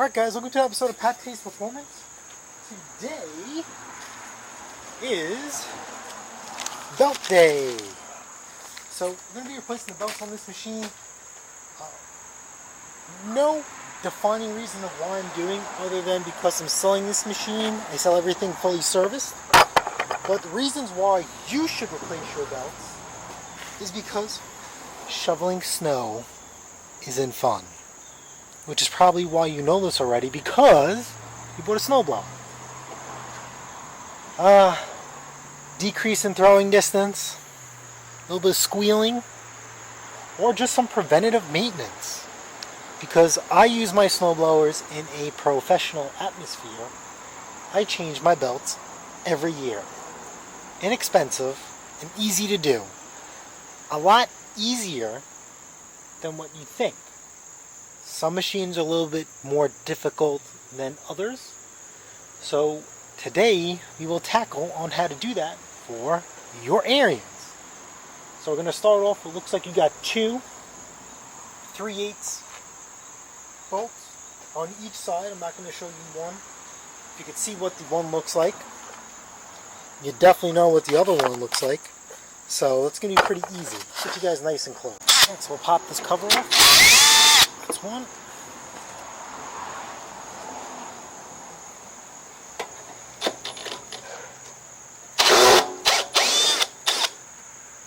Alright guys, welcome to an episode of PATTAY'S Performance. Today is belt day. So we're going to be replacing the belts on this machine. No defining reason of why I'm doing other than because I'm selling this machine. I sell everything fully serviced. But the reasons why you should replace your belts is because shoveling snow isn't fun. Which is probably why you know this already, because you bought a snowblower. Decrease in throwing distance, a little bit of squealing, or just some preventative maintenance. Because I use my snowblowers in a professional atmosphere, I change my belts every year. Inexpensive and easy to do. A lot easier than what you think. Some machines are a little bit more difficult than others. So today we will tackle on how to do that for your Ariens. So we're going to start off, it looks like you got two 3/8 bolts on each side. I'm not going to show you one. If you can see what the one looks like, you definitely know what the other one looks like. So it's going to be pretty easy. Get you guys nice and close. Alright, so we'll pop this cover off. That's one.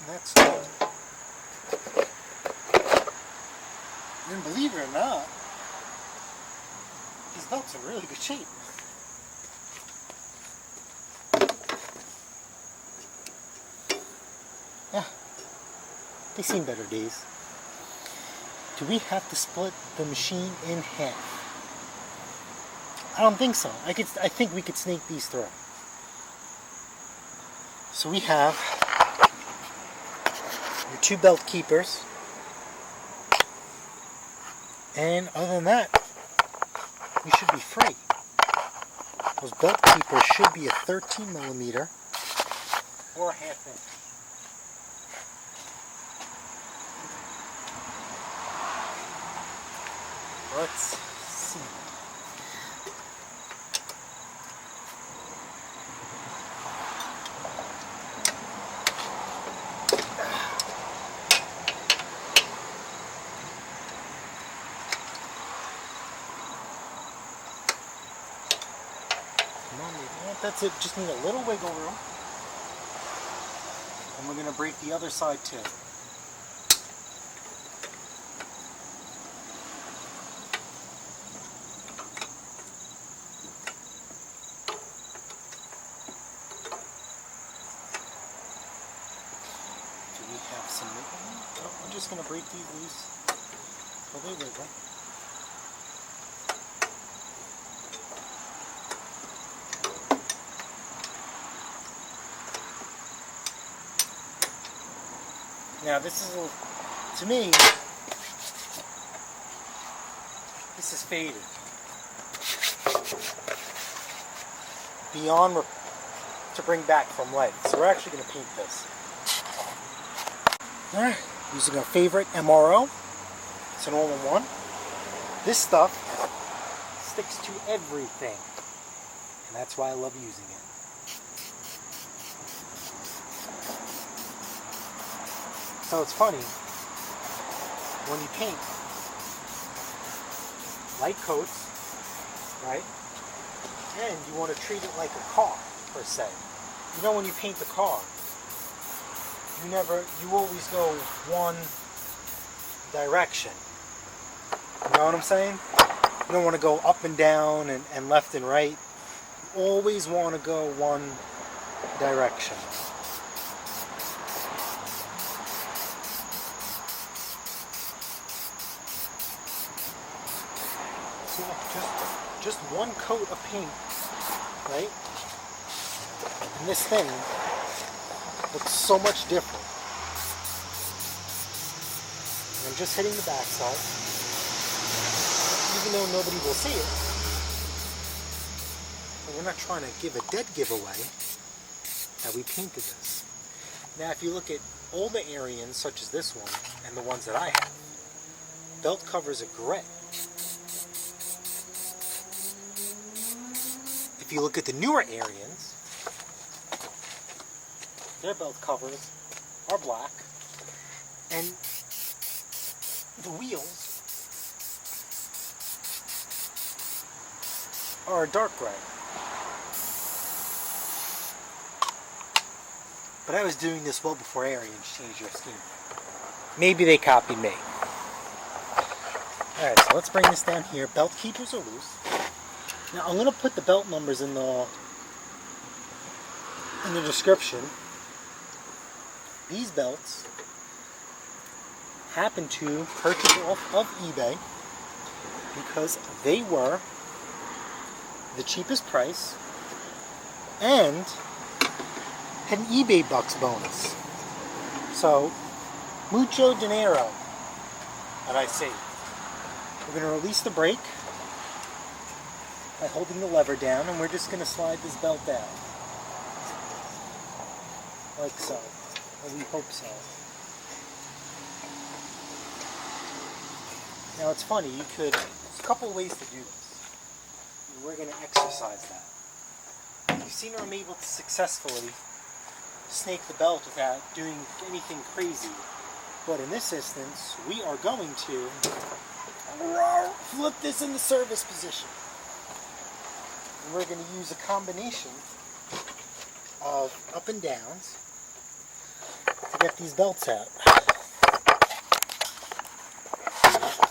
That's one. And believe it or not, these belts are in really good shape. Yeah, they've seen better days. Do we have to split the machine in half? I don't think so. I think we could snake these through. So we have your two belt keepers. And other than that, we should be free. Those belt keepers should be a 13mm or a 1/2 inch. Let's see. Come on, that's it. Just need a little wiggle room. And we're going to break the other side too. I'm just going to break these loose till they wiggle. Now this is, to me, this is faded. Beyond to bring back from life. So we're actually going to paint this. Alright, using our favorite MRO. It's an all-in-one. This stuff sticks to everything. And that's why I love using it. So it's funny, when you paint light coats, right? And you want to treat it like a car, per se. You know, when you paint the car, you always go one direction. You know what I'm saying? You don't want to go up and down and left and right. You always want to go one direction. So just one coat of paint, right? And this thing looks so much different. And I'm just hitting the backside, even though nobody will see it. But we're not trying to give a dead giveaway that we painted this. Now, if you look at all the Ariens, such as this one, and the ones that I have, belt covers are gray. if you look at the newer Ariens, their belt covers are black, and the wheels are a dark gray. But I was doing this well before Ariens changed their scheme. Maybe they copied me. Alright, so let's bring this down here. Belt keepers are loose. Now I'm going to put the belt numbers in the description. These belts happen to purchase off of eBay because they were the cheapest price and had an eBay bucks bonus. So, mucho dinero that I saved. We're going to release the brake by holding the lever down, and we're just going to slide this belt down. Like so. Or we hope so. Now it's funny, there's a couple of ways to do this. And we're going to exercise that. You've seen where I'm able to successfully snake the belt without doing anything crazy. But in this instance, we are going to flip this in the service position. And we're going to use a combination of up and downs to get these belts out.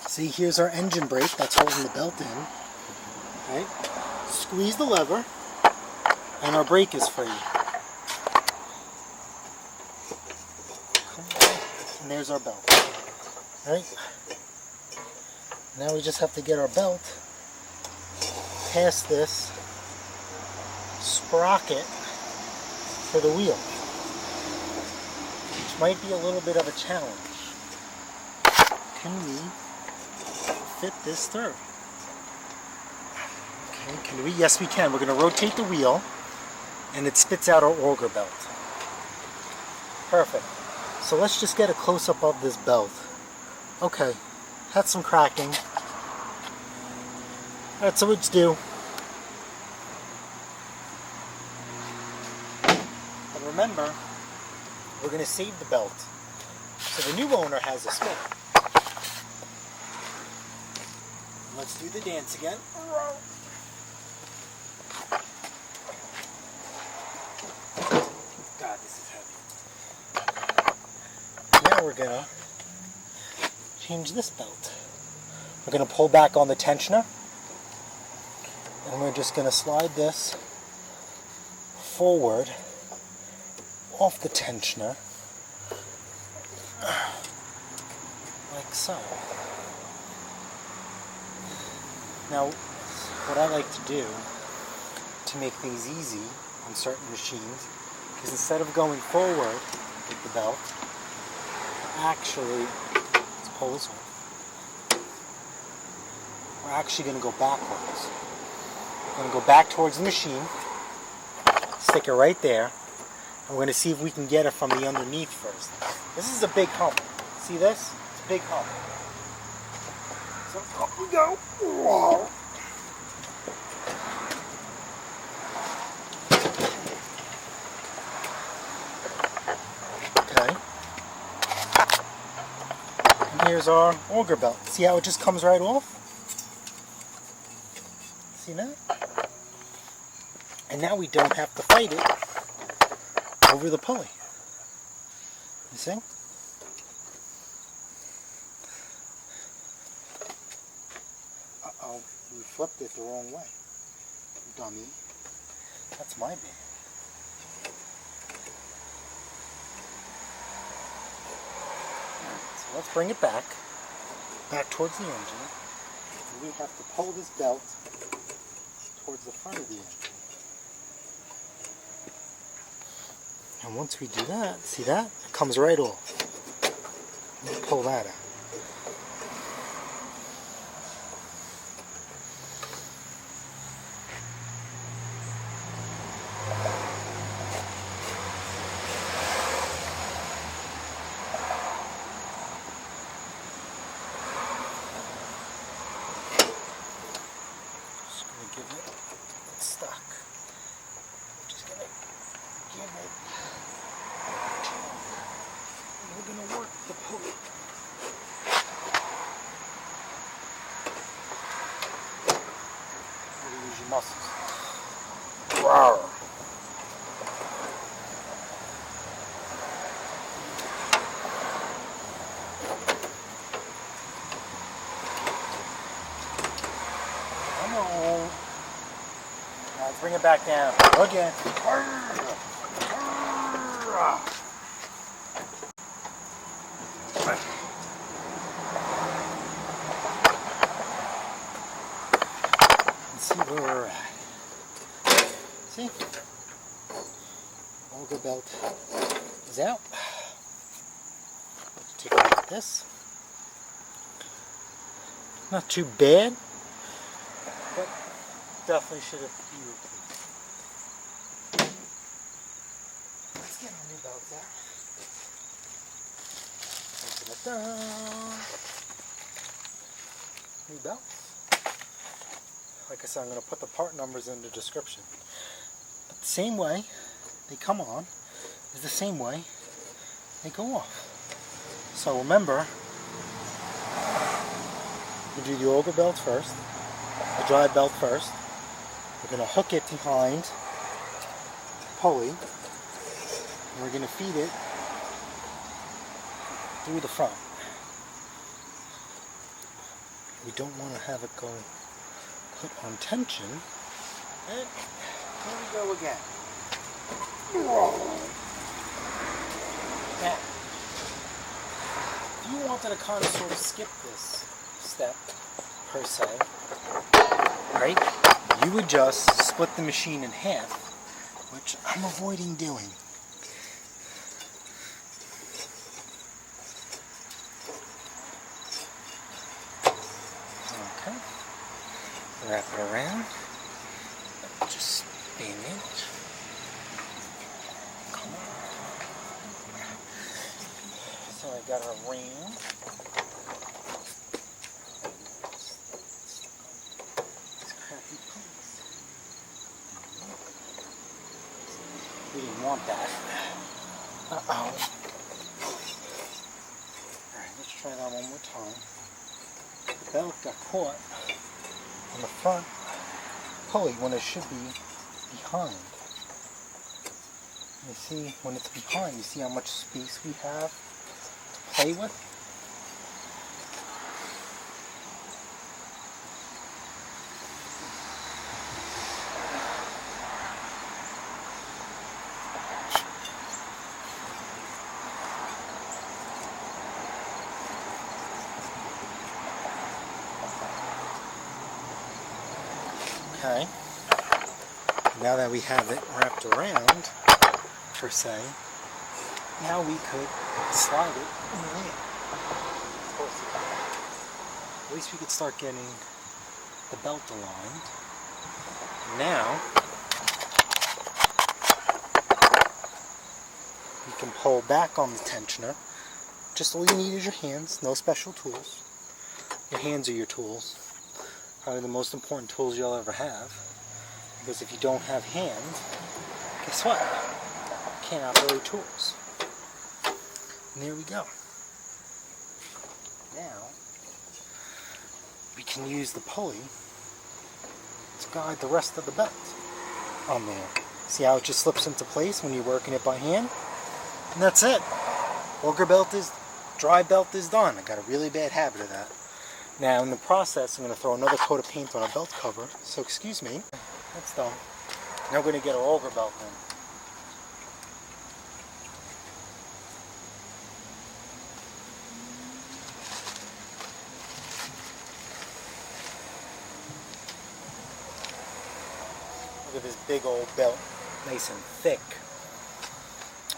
See, here's our engine brake that's holding the belt in. Right? Squeeze the lever, and our brake is free. And there's our belt. Right? Now we just have to get our belt past this sprocket for the wheel, which might be a little bit of a challenge. Can we fit this through? Okay, can we? Yes, we can. We're going to rotate the wheel, and it spits out our auger belt. Perfect. So let's just get a close-up of this belt. Okay, had some cracking. Alright, so let's do. And remember, we're going to save the belt. So the new owner has a spinner. Let's do the dance again. God, this is heavy. Now we're going to change this belt. We're going to pull back on the tensioner. And we're just going to slide this forward off the tensioner. Like so. Now, what I like to do to make things easy on certain machines is instead of going forward with the belt, actually, let's pull this off. We're actually going to go backwards. We're going to go back towards the machine, stick it right there, and we're going to see if we can get it from the underneath first. This is a big hump. See this? It's a big hump. So up we go. Whoa. Okay. And here's our auger belt. See how it just comes right off? See that? And now we don't have to fight it over the pulley. You see? Uh-oh, we flipped it the wrong way. Dummy. That's my bad. So let's bring it back towards the engine. And we have to pull this belt towards the front of the engine. And once we do that, see that? It comes right off. Let's pull that out. Just going to give it stuck. muscles. Rawr. Come on. Now let's bring it back down. Again. Let's see where we're at. See? Auger belt is out. Let's take a look at this. Not too bad, but definitely should have been replaced. Let's get our new belts out. Open it down. New belts. Like I said, I'm going to put the part numbers in the description. But the same way they come on is the same way they go off. So remember, you do the auger belt first, the drive belt first. We're going to hook it behind the pulley, and we're going to feed it through the front. We don't want to have it go put on tension. And here we go again. Now, if you wanted to kind of sort of skip this step, per se, right, you would just split the machine in half, which I'm avoiding doing. Okay, wrap it around, just spin it. Come on. So I got our ring. We didn't want that. Uh-oh. Alright, let's try that one more time. The belt got caught on the front pulley when it should be behind. You see, when it's behind, you see how much space we have to play with? Okay, now that we have it wrapped around, per se, now we could slide it in there. At least we could start getting the belt aligned. Now, you can pull back on the tensioner. Just all you need is your hands, no special tools. Your hands are your tools. Probably the most important tools you'll ever have, because if you don't have hands, guess what? You can't operate tools. And there we go. Now, we can use the pulley to guide the rest of the belt on there. See how it just slips into place when you're working it by hand? And that's it. Auger belt is, dry belt is done. I got a really bad habit of that. Now in the process, I'm going to throw another coat of paint on our belt cover, so excuse me. That's done. Now we're going to get our auger belt in. Look at this big old belt, nice and thick.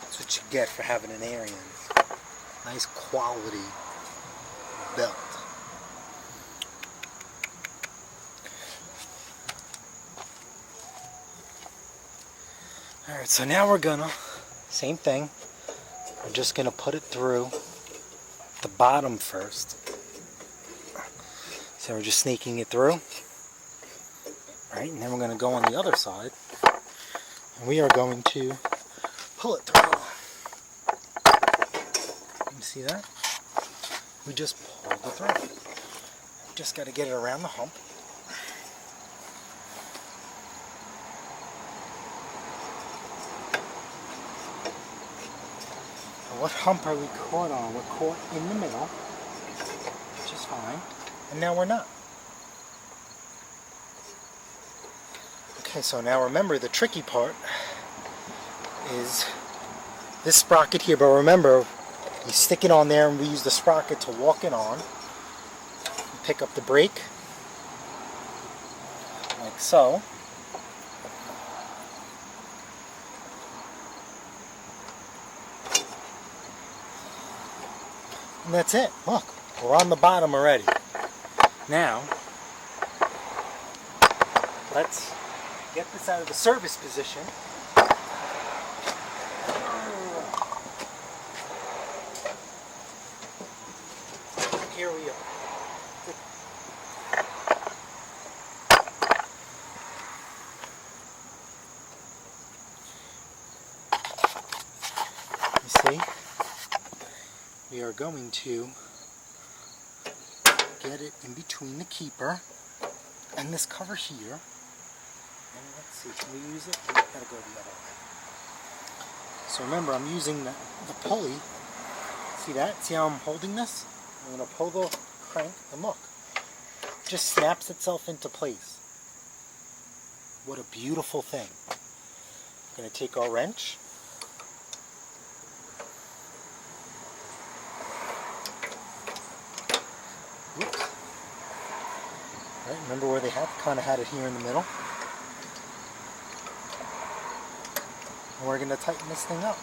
That's what you get for having an Ariens. Nice quality belt. Alright, so now we're gonna, same thing, we're just gonna put it through the bottom first. So we're just sneaking it through. Alright, and then we're gonna go on the other side, and we are going to pull it through. You see that? We just pulled it through. We just gotta get it around the hump. what hump are we caught on? We're caught in the middle, which is fine. And now we're not. Okay, so now remember the tricky part is this sprocket here, but remember you stick it on there and we use the sprocket to walk it on. You pick up the brake like so. And that's it. Look, we're on the bottom already. Now, let's get this out of the service position. Here we are. You see? We are going to get it in between the keeper and this cover here. And let's see, can we use it? Oh, gotta go the other way. So remember, I'm using the pulley. See that? See how I'm holding this? I'm going to pull the crank and look. It just snaps itself into place. What a beautiful thing. I'm going to take our wrench. Oops. Right, remember where they kind of had it here in the middle? And we're going to tighten this thing up.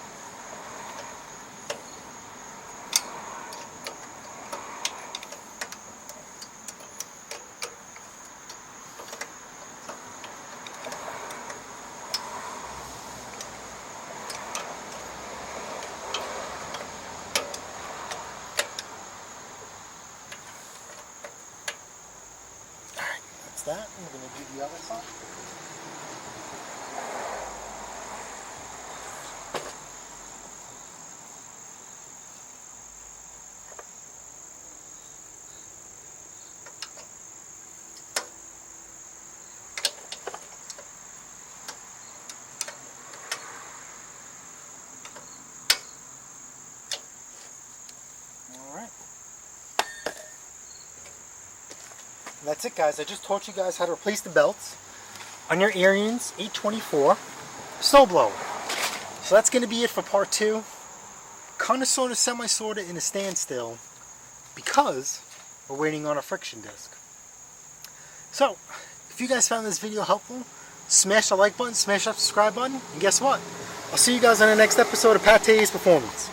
Alright, that's that. We're going to do the other side. And that's it, guys. I just taught you guys how to replace the belts on your Ariens 824 snowblower. So that's going to be it for part 2. Kind of sort of semi-sorted in a standstill because we're waiting on a friction disc. So, if you guys found this video helpful, smash the like button, smash that subscribe button, and guess what? I'll see you guys on the next episode of PATTAY'S Performance.